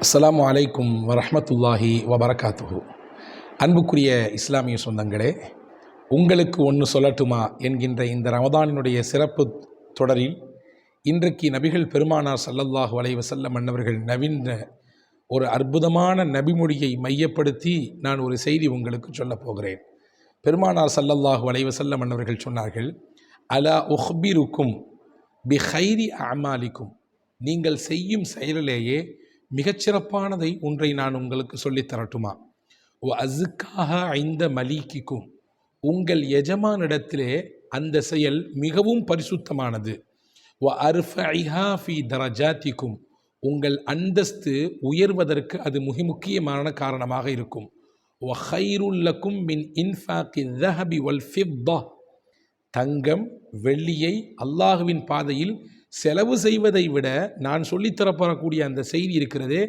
அஸ்ஸலாமு அலைக்கும் வரஹ்மத்துல்லாஹி வபரகாத்துஹு. அன்புக்குரிய இஸ்லாமிய சொந்தங்களே, உங்களுக்கு ஒன்று சொல்லட்டுமா என்கின்ற இந்த ரமதானினுடைய சிறப்பு தொடரில் இன்றைக்கு நபிகள் பெருமானார் ஸல்லல்லாஹு அலைஹி வஸல்லம் அன்னவர்கள் நவீன ஒரு அற்புதமான நபிமொழியை மையப்படுத்தி நான் ஒரு செய்தி உங்களுக்கு சொல்லப் போகிறேன். பெருமானார் ஸல்லல்லாஹு அலைஹி வஸல்லம் அன்னவர்கள் சொன்னார்கள், அலா உஹ்பிருக்கும் பி ஹைரி அமாலிக்கும், நீங்கள் செய்யும் செயலிலேயே மிகச்சிறப்பானதை ஒன்றை நான் உங்களுக்கு சொல்லித் தரட்டுமா? ஓ அஸுக்காக ஐந்த மலீக்கிக்கும், உங்கள் எஜமானிடத்திலே அந்த செயல் மிகவும் பரிசுத்தமானது. ஓ அர்ஃபஇஹா ஃபி தரஜாத்திக்கும், உங்கள் அந்தஸ்து உயர்வதற்கு அது மிக முக்கியமான காரணமாக இருக்கும். ஓ ஹைருல்லக்கும் மின் இன்ஃபாக்கி ذஹபி வல் ஃபித்தா, தங்கம் வெள்ளியை அல்லாஹுவின் பாதையில் செலவு செய்வதை விட நான் சொல்லித்தரப்படக்கூடிய அந்த செய்தி இருக்கிறதே,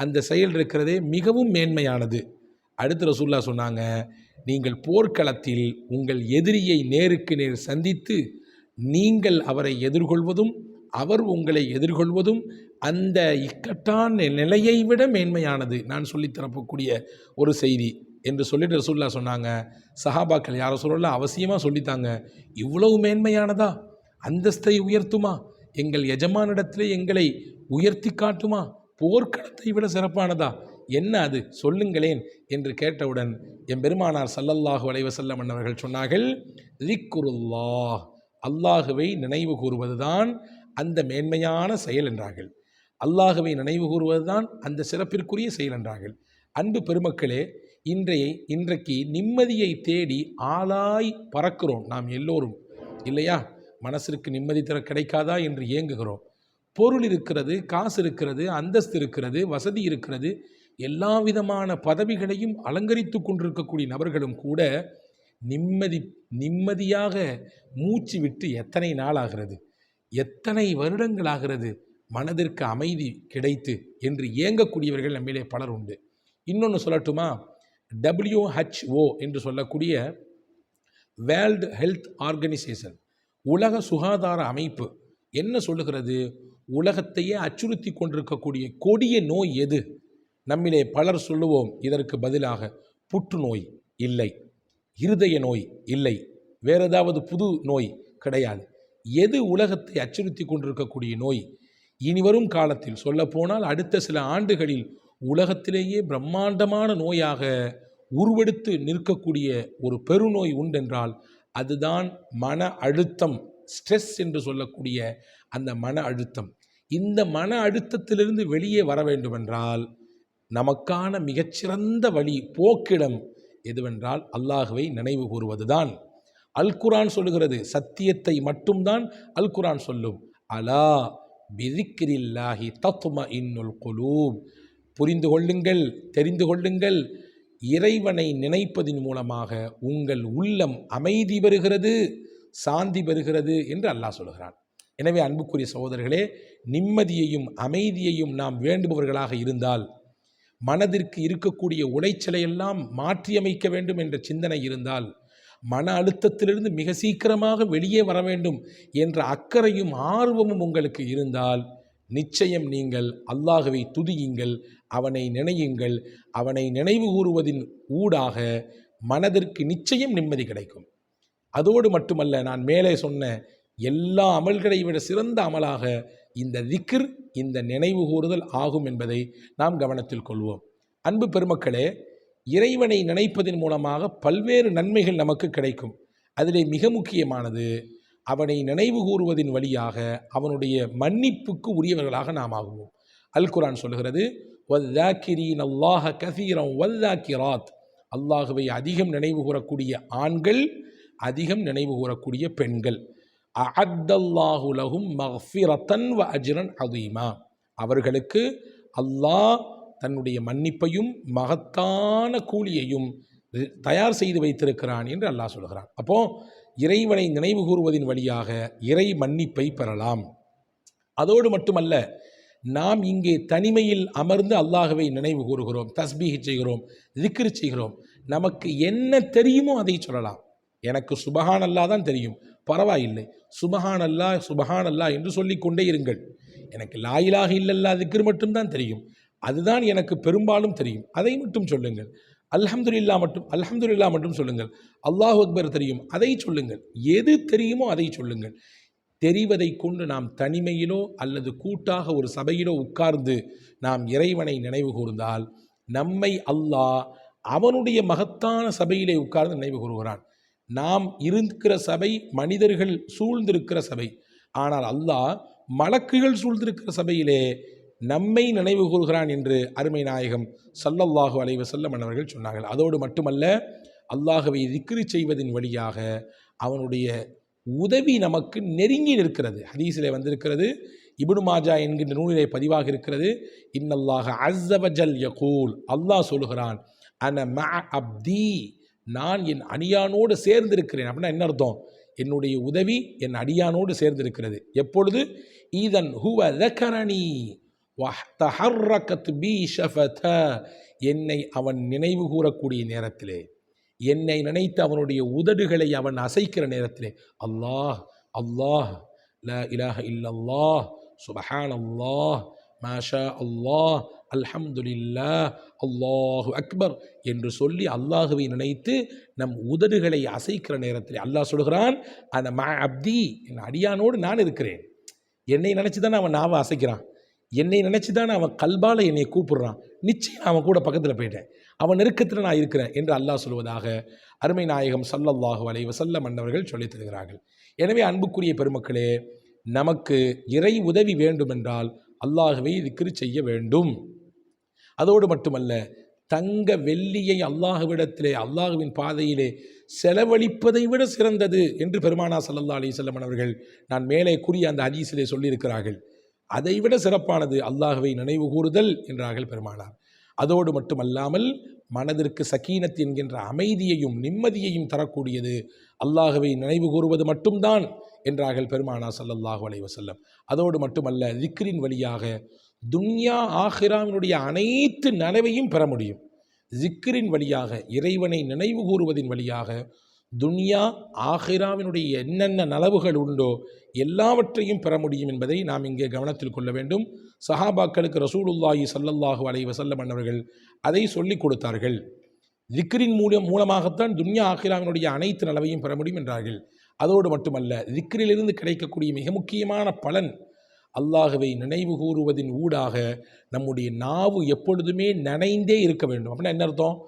அந்த செயல் இருக்கிறதே மிகவும் மேன்மையானது. அடுத்து ரசூலுல்லாஹ் சொன்னாங்க, நீங்கள் போர்க்களத்தில் உங்கள் எதிரியை நேருக்கு நேர் சந்தித்து நீங்கள் அவரை எதிர்கொள்வதும் அவர் உங்களை எதிர்கொள்வதும் அந்த இக்கட்டான நிலையை விட மேன்மையானது நான் சொல்லித்தரப்பக்கூடிய ஒரு செய்தி என்று சொல்லிட்டு ரசூலுல்லாஹ் சொன்னாங்க. சஹாபாக்கள், யார் ரசூலுல்லாஹ் அவசியமாக சொல்லித்தாங்க, இவ்வளவு மேன்மையானதா, அந்தஸ்தை உயர்த்துமா, எங்கள் எஜமானிடத்திலே எங்களை உயர்த்தி காட்டுமா, போர்க்களத்தை விட சிறப்பானதா, என்ன அது சொல்லுங்களேன் என்று கேட்டவுடன் எம்பெருமானார் ஸல்லல்லாஹு அலைஹி வஸல்லம் அன்னவர்கள் சொன்னார்கள், ஸிக்ருல்லாஹ், அல்லாஹுவை நினைவு கூறுவதுதான் அந்த மேன்மையான செயல் என்றார்கள். அல்லாஹுவை நினைவு கூறுவதுதான் அந்த சிறப்பிற்குரிய செயல் என்றார்கள். அன்பு பெருமக்களே, இன்றைக்கு நிம்மதியை தேடி ஆளாய் பறக்கிறோம் நாம் எல்லோரும், இல்லையா? மனசிற்கு நிம்மதி தர கிடைக்காதா என்று ஏங்குகிறோம். பொருள் இருக்கிறது, காசு இருக்கிறது, அந்தஸ்து இருக்கிறது, வசதி இருக்கிறது, எல்லா விதமான பதவிகளையும் அலங்கரித்து கொண்டிருக்கக்கூடிய நபர்களும் கூட நிம்மதியாக மூச்சு விட்டு எத்தனை நாள் ஆகிறது, எத்தனை வருடங்கள் ஆகிறது மனதிற்கு அமைதி கிடைத்து என்று ஏங்கக்கூடியவர்கள் நம்மிலே பலர் உண்டு. இன்னொன்று சொல்லட்டுமா? WHO என்று சொல்லக்கூடிய வேர்ல்டு ஹெல்த் ஆர்கனைசேஷன், உலக சுகாதார அமைப்பு என்ன சொல்லுகிறது? உலகத்தையே அச்சுறுத்தி கொண்டிருக்கக்கூடிய கொடிய நோய் எது? நம்மிலே பலர் சொல்லுவோம் இதற்கு பதிலாக புற்றுநோய் இல்லை, இருதய நோய் இல்லை, வேறு ஏதாவது புது நோய் கிடையாது. எது உலகத்தை அச்சுறுத்தி கொண்டிருக்கக்கூடிய நோய்? இனிவரும் காலத்தில் சொல்லப்போனால் அடுத்த சில ஆண்டுகளில் உலகத்திலேயே பிரம்மாண்டமான நோயாக உருவெடுத்து நிற்கக்கூடிய ஒரு பெருநோய் உண்டென்றால் அதுதான் மன அழுத்தம், ஸ்ட்ரெஸ் என்று சொல்லக்கூடிய அந்த மன அழுத்தம். இந்த மன அழுத்தத்திலிருந்து வெளியே வர வேண்டுமென்றால் நமக்கான மிகச்சிறந்த வழி, போக்கிடம் எதுவென்றால் அல்லாஹுவை நினைவு கூறுவதுதான். அல் குர்ஆன் சொல்லுகிறது, சத்தியத்தை மட்டும்தான் அல் குர்ஆன் சொல்லும். அலா பிதிக்ரில்லாஹி தத்மஇன்னுல் குலூப், புரிந்து கொள்ளுங்கள், தெரிந்து கொள்ளுங்கள், இறைவனை நினைப்பதின் மூலமாக உங்கள் உள்ளம் அமைதி பெறுகிறது, சாந்தி பெறுகிறது என்று அல்லாஹ் சொல்கிறான். எனவே அன்புக்குரிய சகோதரர்களே, நிம்மதியையும் அமைதியையும் நாம் வேண்டுபவர்களாக இருந்தால், மனதிற்கு இருக்கக்கூடிய உளைச்சலையெல்லாம் மாற்றியமைக்க வேண்டும் என்ற சிந்தனை இருந்தால், மன அழுத்தத்திலிருந்து மிக சீக்கிரமாக வெளியே வர வேண்டும் என்ற அக்கறையும் ஆர்வமும் உங்களுக்கு இருந்தால், நிச்சயம் நீங்கள் அல்லாஹுவை துதியுங்கள், அவனை நினையுங்கள். அவனை நினைவு கூறுவதின் ஊடாக மனதிற்கு நிச்சயம் நிம்மதி கிடைக்கும். அதோடு மட்டுமல்ல, நான் மேலே சொன்ன எல்லா அமல்களை விட சிறந்த அமலாக இந்த திக்ர், இந்த நினைவு கூறுதல் ஆகும் என்பதை நாம் கவனத்தில் கொள்வோம். அன்பு பெருமக்களே, இறைவனை நினைப்பதன் மூலமாக பல்வேறு நன்மைகள் நமக்கு கிடைக்கும். அதிலே மிக முக்கியமானது, அவனை நினைவு கூறுவதின் வழியாக அவனுடைய மன்னிப்புக்கு உரியவர்களாக நாம் ஆகுவோம். அல் குர்ஆன் சொல்கிறது, வذாக்கிரீன அல்லாஹ கஸீரன் வذாக்கிராத், அல்லாஹுவை அதிகம் நினைவு கூறக்கூடிய ஆண்கள், அதிகம் நினைவு கூறக்கூடிய பெண்கள். அஅத்தல்லாஹு லஹும் மக்ஃபிரத்தன் வ அஜ்ரன் அதீமா, அவர்களுக்கு அல்லாஹ் தன்னுடைய மன்னிப்பையும் மகத்தான கூலியையும் தயார் செய்து வைத்திருக்கிறான் என்று அல்லாஹ் சொல்கிறான். அப்போ இறைவனை நினைவு கூறுவதின் வழியாக இறை மன்னிப்பை பெறலாம். அதோடு மட்டுமல்ல, நாம் இங்கே தனிமையில் அமர்ந்து அல்லாஹுவை நினைவு கூறுகிறோம், தஸ்பீஹ் செய்கிறோம், திக்ர் செய்கிறோம். நமக்கு என்ன தெரியுமோ அதை சொல்லலாம். எனக்கு சுபஹான் அல்லாஹ் தான் தெரியும், பரவாயில்லை, சுபஹான் அல்லாஹ் சுபஹான் அல்லாஹ் என்று சொல்லிக்கொண்டே இருங்கள். எனக்கு லா இலாஹ இல்லல்லாஹ் திக்ர் மட்டும்தான் தெரியும், அதுதான் எனக்கு பெரும்பாலும் தெரியும், அதை மட்டும் சொல்லுங்கள். அல்ஹம்துலில்லாஹ் மட்டும் சொல்லுங்கள். அல்லாஹு அக்பர் தெரியும், அதை சொல்லுங்கள். எது தெரியுமோ அதை சொல்லுங்கள். தெரிவதை கொண்டு நாம் தனிமையிலோ அல்லது கூட்டாக ஒரு சபையிலோ உட்கார்ந்து நாம் இறைவனை நினைவு கூர்ந்தால் நம்மை அல்லாஹ் அவனுடைய மகத்தான சபையிலே உட்கார்ந்து நினைவு கூறுகிறான். நாம் இருக்கிற சபை மனிதர்கள் சூழ்ந்திருக்கிற சபை, ஆனால் அல்லாஹ் மலக்குகள் சூழ்ந்திருக்கிற சபையிலே நம்மை நினைவு கூறுகிறான் என்று அருமை நாயகம் ஸல்லல்லாஹு அலைஹி வஸல்லம் அவர்கள் சொன்னார்கள். அதோடு மட்டுமல்ல, அல்லாஹ்வை திக்ரு செய்வதின் வழியாக அவனுடைய உதவி நமக்கு நெருங்கி நிற்கிறது. ஹதீஸிலே வந்திருக்கிறது, இப்னு மாஜா என்கின்ற நூலிலே பதிவாக இருக்கிறது, இன்னல்லாஹ அஸ்ஸ வஜல் யகூல், அல்லாஹ் சொல்கிறான், அன மஅ அப்தி, நான் என் அடியானோடு சேர்ந்திருக்கிறேன். அப்படின்னா என்ன அர்த்தம்? என்னுடைய உதவி என் அடியானோடு சேர்ந்திருக்கிறது. எப்பொழுது? ஈதன் ஹுவ தகரணி வஹ்தஹர்ரகத் பி ஷஃபதா, என்னை அவன் நினைவு கூறக்கூடிய நேரத்திலே, என்னை நினைத்து அவனுடைய உதடுகளை அவன் அசைக்கிற நேரத்திலே, அல்லாஹ் அல்லாஹ், லா இலாஹ இல்லல்லாஹ், சுப்ஹானல்லாஹ், மாஷா அல்லாஹ், அல்ஹம்துலில்லாஹ், அல்லாஹு அக்பர் என்று சொல்லி அல்லாஹுவை நினைத்து நம் உதடுகளை அசைக்கிற நேரத்தில் அல்லாஹ் சொல்கிறான், அந்த மா அப்தி, என் அடியானோடு நான் இருக்கிறேன். என்னை நினச்சி தானே அவன் நாவை அசைக்கிறான், என்னை நினச்சி தானே அவன் கல்பால் என்னை கூப்பிடுறான். நிச்சயம் அவன் கூட பக்கத்தில் போயிட்டேன், அவன் நெருக்கத்தில் நான் இருக்கிறேன் என்று அல்லாஹ் சொல்வதாக அருமை நாயகம் ஸல்லல்லாஹு அலைஹி வஸல்லம் அவர்கள் சொல்லித் தருகிறார்கள். எனவே அன்புக்குரிய பெருமக்களே, நமக்கு இறை உதவி வேண்டுமென்றால் அல்லாஹ்வை திக்ரு செய்ய வேண்டும். அதோடு மட்டுமல்ல, தங்க வெள்ளியை அல்லாஹ்விடத்திலே அல்லாஹ்வின் பாதையிலே செலவழிப்பதை விட சிறந்தது என்று பெருமானார் ஸல்லல்லாஹு அலைஹி வஸல்லம் அவர்கள் நான் மேலே கூறிய அந்த ஹதீஸிலே சொல்லியிருக்கிறார்கள். அதைவிட சிறப்பானது அல்லாஹ்வை நினைவு கூறுதல் என்றார்கள் பெருமானார். அதோடு மட்டுமல்லாமல் மனதிற்கு சக்கீனத் என்கின்ற அமைதியையும் நிம்மதியையும் தரக்கூடியது அல்லாஹ்வை நினைவு கூறுவது மட்டும்தான் என்றார்கள் பெருமானார் ஸல்லல்லாஹு அலைஹி வஸல்லம். அதோடு மட்டுமல்ல, திக்ரின் வழியாக துன்யா ஆஹிராவினுடைய அனைத்து நனவையும் பெற முடியும். ஜிக்ரின் வழியாக, இறைவனை நினைவு கூறுவதின் வழியாக துன்யா ஆஹிராவினுடைய என்னென்ன நலவுகள் உண்டோ எல்லாவற்றையும் பெற முடியும் என்பதை நாம் இங்கே கவனத்தில் கொள்ள வேண்டும். சஹாபாக்களுக்கு ரசூலுல்லாஹி ஸல்லல்லாஹு அலைஹி வஸல்லம் அவர்கள் அதை சொல்லிக் கொடுத்தார்கள். திக்ரின் மூலமாகத்தான் துன்யா ஆஹிராவினுடைய அனைத்து நலவையும் பெற முடியும் என்றார்கள். அதோடு மட்டுமல்ல, திக்ரிலிருந்து கிடைக்கக்கூடிய மிக முக்கியமான பலன், அல்லாஹ்வை நினைவு கூறுவதின் ஊடாக நம்முடைய நாவு எப்பொழுதுமே நனைந்தே இருக்க வேண்டும். அப்படின்னா என்ன அர்த்தம்?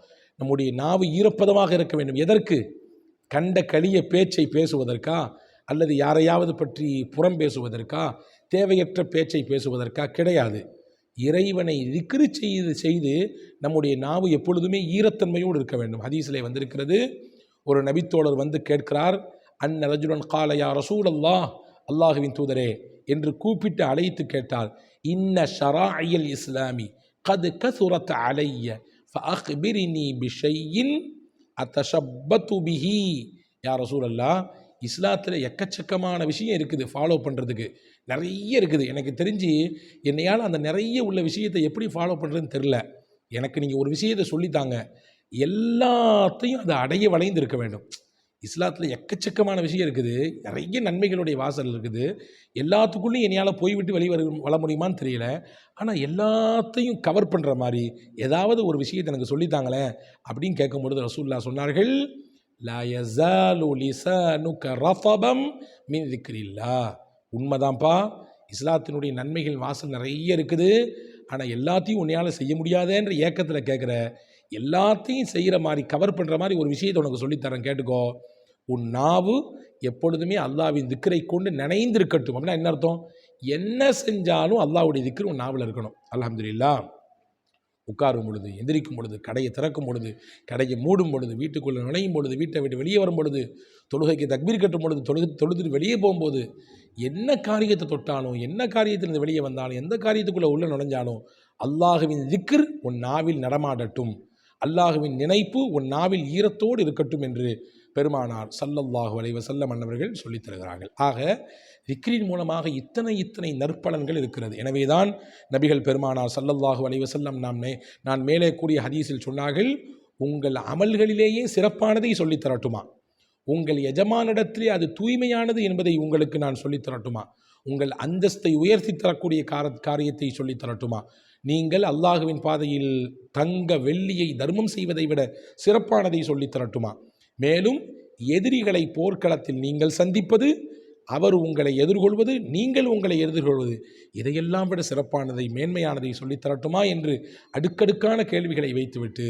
நம்முடைய நாவு ஈரப்பதமாக இருக்க வேண்டும். எதற்கு? கண்ட களிய பேச்சை பேசுவதற்கா, அல்லது யாரையாவது பற்றி புறம் பேசுவதற்கா, தேவையற்ற பேச்சை பேசுவதற்கா? கிடையாது. இறைவனை திக்ரு செய்து நம்முடைய நாவு எப்பொழுதுமே ஈரத்தன்மையோடு இருக்க வேண்டும். ஹதீஸிலே வந்திருக்கிறது, ஒரு நபித்தோழர் வந்து கேட்கிறார், அன்ன ரஜுலன் கால யா ரசூலல்லாஹ், அல்லாஹுவின் தூதரே என்று கூப்பிட்டு அழைத்து கேட்டார், இன்ன ஷராஇல் இஸ்லாமி கது கசுரத் அலைய ஃபஅக்பிரினி பிஷையின் அத்தஷப்பத்து பிஹி. யா ரசூலல்லாஹ், இஸ்லாத்தில் எக்கச்சக்கமான விஷயம் இருக்குது, ஃபாலோ பண்ணுறதுக்கு நிறைய இருக்குது. எனக்கு தெரிஞ்சு என்னையால் அந்த நிறைய உள்ள விஷயத்தை எப்படி ஃபாலோ பண்ணுறதுன்னு தெரில. எனக்கு நீங்கள் ஒரு விஷயத்தை சொல்லித்தாங்க, எல்லாத்தையும் அதை அடைய வளைந்து இருக்க வேண்டும். இஸ்லாத்தில் எக்கச்சக்கமான விஷயம் இருக்குது, நிறைய நன்மைகளுடைய வாசல் இருக்குது, எல்லாத்துக்குள்ளேயும் என்னையால் போய்விட்டு வர முடியுமான்னு தெரியல. ஆனால் எல்லாத்தையும் கவர் பண்ணுற மாதிரி ஏதாவது ஒரு விஷயத்தை எனக்கு சொல்லித்தாங்களேன் அப்படின்னு கேட்கும்பொழுது ரசூலுல்லாஹ் சொன்னார்கள், லா யஸாலு லிஸானுக ரஃபபம் மின் திக்ரில்லாஹ். உண்மைதான்ப்பா, இஸ்லாத்தினுடைய நன்மைகள் வாசல் நிறைய இருக்குது, ஆனால் எல்லாத்தையும் உன்னையால் செய்ய முடியாதேன்ற ஏக்கத்தில் கேட்குற, எல்லாத்தையும் செய்கிற மாதிரி கவர் பண்ணுற மாதிரி ஒரு விஷயத்தை உனக்கு சொல்லித்தரேன் கேட்டுக்கோ. உன் நாவு எப்பொழுதுமே அல்லாஹ்வின் திக்ரை கொண்டு நினைந்திருக்கட்டும். அப்படின்னா என்ன அர்த்தம்? என்ன செஞ்சாலும் அல்லாஹ்வுடைய திக்ரு உன் நாவில் இருக்கணும். அல்ஹம்துலில்லாஹ். உட்காரும் பொழுது, எந்திரிக்கும் பொழுது, கடையை திறக்கும் பொழுது, கடையை மூடும் பொழுது, வீட்டுக்குள்ளே நுழையும் பொழுது, வீட்டை விட்டு வெளியே வரும் பொழுது, தொழுகைக்கு தக்பீர் கட்டும் பொழுது, தொழுதுட்டு வெளியே போகும்போது, என்ன காரியத்தை தொட்டாலும், என்ன காரியத்திலிருந்து வெளியே வந்தாலும், எந்த காரியத்துக்குள்ளே உள்ள நுழைஞ்சாலும் அல்லாஹ்வின் திக்ர் உன் நாவில் நடமாடட்டும், அல்லாஹ்வின் நினைப்பு உன் நாவில் ஈரத்தோடு இருக்கட்டும் என்று பெருமானார் ஸல்லல்லாஹு அலைஹி வஸல்லம் அவர்கள் சொல்லித் தருகிறார்கள். ஆக திக்ரின் மூலமாக இத்தனை நற்பலன்கள் இருக்கிறது. எனவேதான் நபிகள் பெருமானார் ஸல்லல்லாஹு அலைஹி வஸல்லம் நான் மேலே கூறிய ஹதீஸில் சொன்னார்கள், உங்கள் அமல்களிலேயே சிறப்பானதை சொல்லித் தரட்டுமா, உங்கள் எஜமானிடத்திலே அது தூய்மையானது என்பதை உங்களுக்கு நான் சொல்லித் தரட்டுமா, உங்கள் அந்தஸ்தை உயர்த்தி தரக்கூடிய காரியத்தை சொல்லித் தரட்டுமா, நீங்கள் அல்லாஹுவின் பாதையில் தங்க வெள்ளியை தர்மம் செய்வதை விட சிறப்பானதை சொல்லித் தரட்டுமா? மேலும் எதிரிகளை போர்க்களத்தில் நீங்கள் சந்திப்பது, அவர் உங்களை எதிர்கொள்வது, நீங்கள் உங்களை எதிர்கொள்வது, இதையெல்லாம் விட சிறப்பானதை மேன்மையானதை சொல்லித் தரட்டுமா என்று அடுக்கடுக்கான கேள்விகளை வைத்துவிட்டு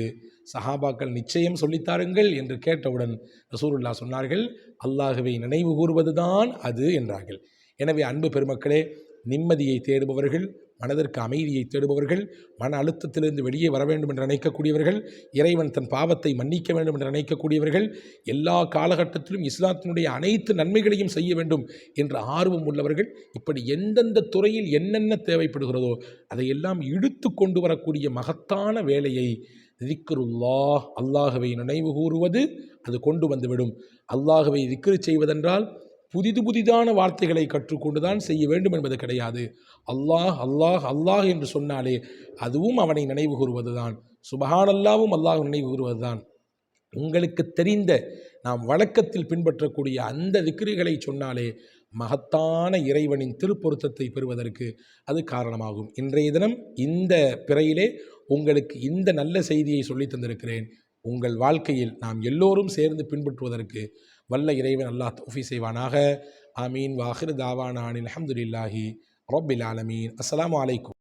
சஹாபாக்கள் நிச்சயம் சொல்லித்தாருங்கள் என்று கேட்டவுடன் ரசூலுல்லாஹ் சொன்னார்கள், அல்லாஹுவை நினைவு கூறுவதுதான் அது என்றார்கள். எனவே அன்பு பெருமக்களே, நிம்மதியை தேடுபவர்கள், மனதிற்கு அமைதியை தேடுபவர்கள், மன அழுத்தத்திலிருந்து வெளியே வர வேண்டும் என்று நினைக்கக்கூடியவர்கள், இறைவன் தன் பாவத்தை மன்னிக்க வேண்டும் என்று நினைக்கக்கூடியவர்கள், எல்லா காலகட்டத்திலும் இஸ்லாத்தினுடைய அனைத்து நன்மைகளையும் செய்ய வேண்டும் என்ற ஆர்வம் உள்ளவர்கள், இப்படி எந்தெந்த துறையில் என்னென்ன தேவைப்படுகிறதோ அதையெல்லாம் இழுத்து கொண்டு வரக்கூடிய மகத்தான வேலையை திக்ருல்லாஹ், அல்லாஹுவை நினைவு கூறுவது அது கொண்டு வந்துவிடும். அல்லாஹுவை திக்ரு செய்வதென்றால் புதிதான வார்த்தைகளை கற்றுக்கொண்டுதான் செய்ய வேண்டும் என்பது கிடையாது. அல்லாஹ் அல்லாஹ் அல்லாஹ் என்று சொன்னாலே அதுவும் அவனை நினைவு கூறுவதுதான். சுபஹானல்லாவும் அல்லாஹ் நினைவு கூறுவதுதான். உங்களுக்கு தெரிந்த நாம் வழக்கத்தில் பின்பற்றக்கூடிய அந்த திக்ருகளை சொன்னாலே மகத்தான இறைவனின் திருப்பொருத்தத்தை பெறுவதற்கு அது காரணமாகும். இன்றைய தினம் இந்த பிறையிலே உங்களுக்கு இந்த நல்ல செய்தியை சொல்லி தந்திருக்கிறேன். உங்கள் வாழ்க்கையில் நாம் எல்லோரும் சேர்ந்து பின்பற்றுவதற்கு வல்ல இறைவன் அல்லாஹ் தௌஃபீக் செய்வானாக. ஆமீன். வாஹிர் தாவானா அனில் ஹம்துலில்லாஹி ரப்பில் ஆலமீன். அஸ்ஸலாமு அலைக்கும்.